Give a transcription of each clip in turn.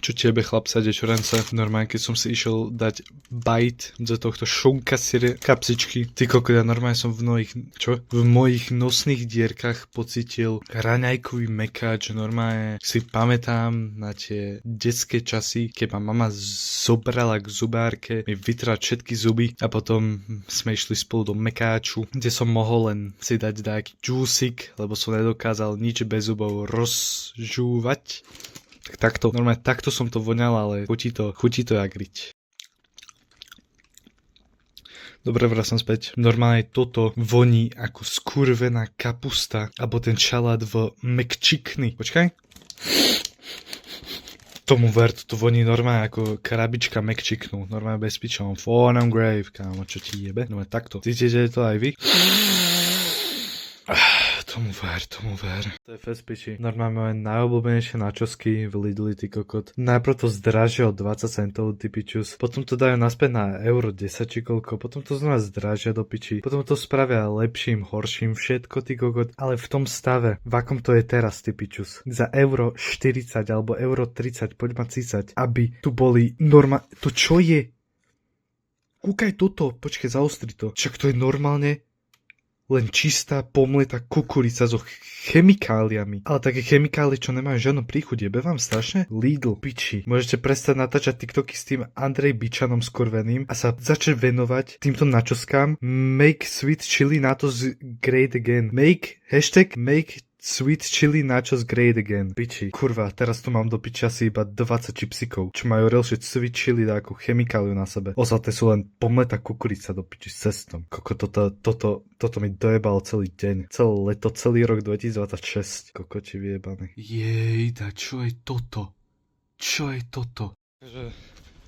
Čo tebe chlapca, dečorence, normálne keď som si išiel dať bite do tohto šunka syre kapsičky, ty kokos, ja normálne som v mojich nosných dierkach pocítil raňajkový mekáč, normálne si pamätám na tie detské časy, keď ma mama zobrala k zubárke, mi vytrať všetky zuby a potom sme išli spolu do mekáču, kde som mohol len si dať nejaký džúsik, lebo som nedokázal nič bez zubov rozžúvať. Takto, normálne takto som to voňal, ale chutí to jak riť. Dobre, vracam späť. Normálne toto voní ako skurvená kapusta, alebo ten šalát v McChickny. Počkaj. Tomu ver, toto voní normálne ako krabička McChicknu. Normálne bez pičom. Phone on grave, kámo, čo ti jebe? Normálne takto. Cítite to aj vy? Tomu ver. To je fest piči. Normálne máme najobľúbenejšie načosky v Lidli, ty kokot. Najprv to zdražia o 20 centov, ty pičus. Potom to dajú naspäť na euro 10 či koľko. Potom to znova zdražia do piči. Potom to spravia lepším, horším, všetko, ty kokot. Ale v tom stave, v akom to je teraz, ty pičus. Za euro 40 alebo euro 30, poď ma císať, aby tu boli To čo je? Kúkaj toto. Počkaj, zaostri to. Však to je normálne len čistá pomletá kukurica so chemikáliami. Ale také chemikálie, čo nemajú žiadnu príchuť, jebe vám strašne? Lidl, piči. Môžete prestať natáčať TikToky s tým Andrej Bičanom skorveným a sa začať venovať týmto načoskám. Make sweet chili nachos great again. Make sweet chili nachos great again. Piči. Kurva, teraz tu mám do piči asi iba 20 čipsikov, čo majú relšie sweet chili ako chemikáliu na sebe. Ostatné sú len pomletá kukurica do piči s cestom. Koko, toto mi dojebalo celý deň. Celé leto, celý rok 2026. Kokoči vyjebaný. Jejda, čo je toto? Takže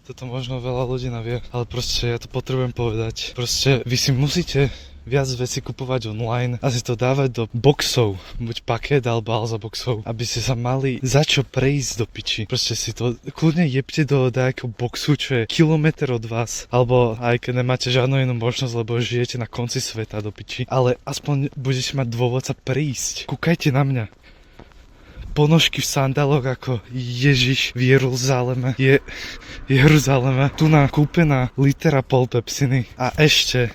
toto možno veľa ľudí nevie, ale proste ja to potrebujem povedať. Proste vy si musíte viac veci kupovať online a si to dávať do boxov, buď paket alebo alza boxov, aby ste sa mali za čo prejsť do piči. Proste si to kľudne jebte do nejakého boxu, čo je kilometr od vás, alebo aj keď nemáte žiadnu inú možnosť, lebo žijete na konci sveta do piči, ale aspoň budete mať dôvod sa prejsť. Kúkajte na mňa. Ponožky v sandáloch ako Ježiš v Jeruzaleme. Jeruzaleme. Tu na kúpená litera pol pepsiny. A ešte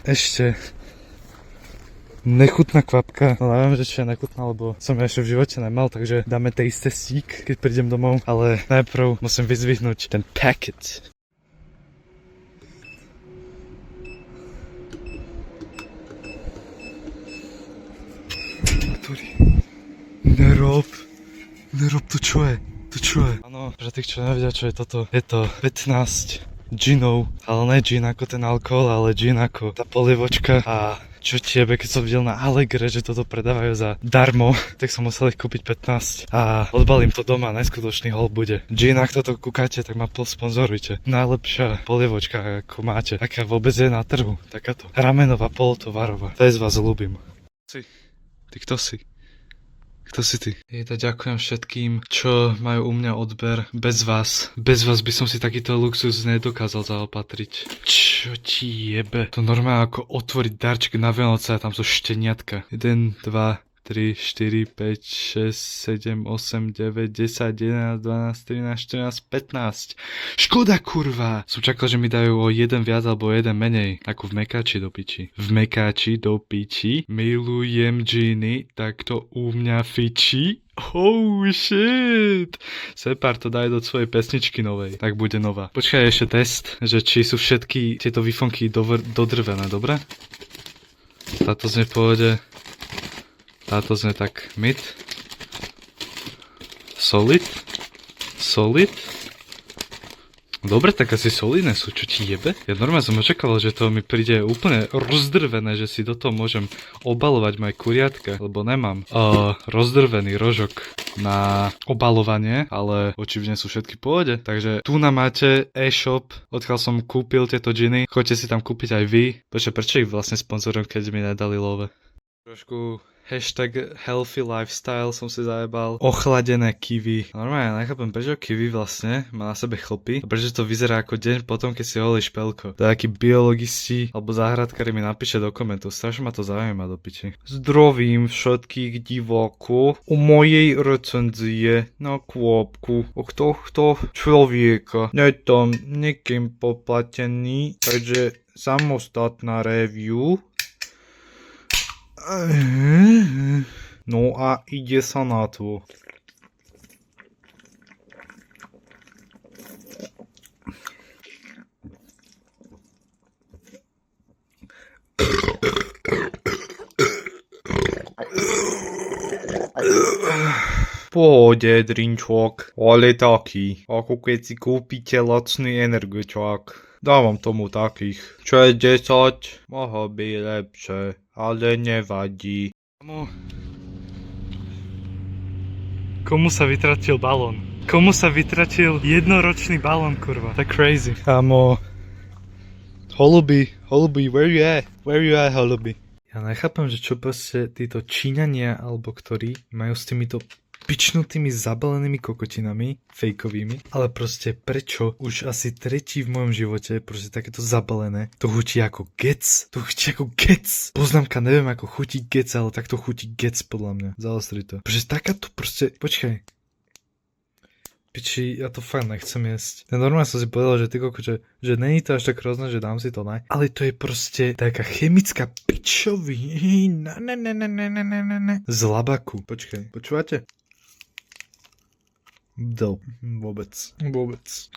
nechutná kvapka. No neviem, že čo je nechutná, lebo som ja ešte v živote nemal, takže dáme taste sík, keď prídem domov. Ale najprv musím vyzvihnúť ten packet. Nerob, to čo je? Áno, pre tých, čo nevedia, čo je toto, je to 15 džinov, ale ne džin ako ten alkohol, ale džin ako tá polievočka. A čo tiebe, keď som videl na Allegre, že toto predávajú za darmo, tak som musel ich kúpiť 15 a odbalím to doma, neskutočný hol bude. Gin, ak toto kúkate, tak ma sponzorujte. Najlepšia polievočka, ako máte, aká vôbec je na trhu, takáto ramenová, polotovarová. To je z vás ľúbim. Ty kto si? Kto si ty? Ďakujem všetkým, čo majú u mňa odber. Bez vás by som si takýto luxus nedokázal zaopatriť. Čo ti jebe? To normálne ako otvoriť darček na Vianoce a tam sú šteniatka. 1, 2, 3, 4, 5, 6, 7, 8, 9, 10, 11, 12, 13, 14, 15. Škoda, kurva! Som čakal, že mi dajú o jeden viac alebo o jeden menej. Ako v Mekáči do piči. V Mekáči do piči milujem džiny, tak to u mňa fičí. Oh shit! Separ to daj do svojej pesničky novej. Tak bude nová. Počkaj ešte test, že či sú všetky tieto výfonky dodrvené, dobre? Táto znie v pohode. Táto znie tak mid. Solid. Dobre, tak asi solidné sú, čo ti jebe? Ja normálne som očakával, že to mi príde úplne rozdrvené, že si do toho môžem obalovať moje kuriatka, lebo nemám rozdrvený rožok na obalovanie, ale očividne sú všetky v pohode. Takže tu na máte e-shop, odkiaľ som kúpil tieto džiny. Choďte si tam kúpiť aj vy. Prečo ich vlastne sponzorujem, keď mi nedali love? Trošku Hashtag healthy lifestyle som si zajebal. Ochladené kiwi. Normálne, nechápem, prečo kiwi vlastne má na sebe chlpy. A prečo to vyzerá ako deň potom, keď si holí špelko. Takí biologisti alebo záhradkári mi napíše do komentov. Strašne ma to zaujíma do piči. Zdravím všetkých divákov u mojej recenzie na kôpku o tohto človeka. Nie tam niekým poplatený, takže samostatná review. No a ide sa na to. Pohode, drinčok, ale taký, ako keď si kúpite lacný energočák. Dávam tomu takých. Čo je 10, mohol by lepšie, ale nevadí. Komu sa vytratil balón? Komu sa vytratil jednoročný balón, kurva? Tak crazy. Kámo. Holuby, where you at? Where you at, holuby? Ja nechápem, že čo proste títo Číňania, alebo ktorí majú s týmito pičnutými zabalenými kokotinami, fejkovými, ale proste prečo už asi tretí v mojom živote proste takéto zabalené, to chutí ako gec, poznámka, neviem ako chutí gec, ale takto chutí gec podľa mňa, zaostri to. Proste takáto proste, počkaj, piči, ja to fakt nechcem jesť. Ten normálne som si povedal, že ty koko, že není to až tak hrozné, že dám si to, ne? Ale to je proste taká chemická pičovina, z labaku. Počkaj, počúvate? Vôbec.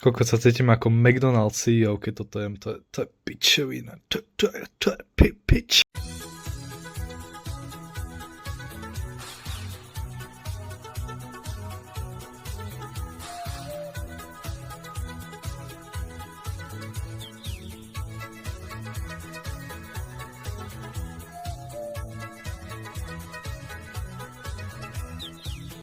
Koľko sa cítim ako McDonald's CEO, keď toto jem, to je pičovina, to je pič.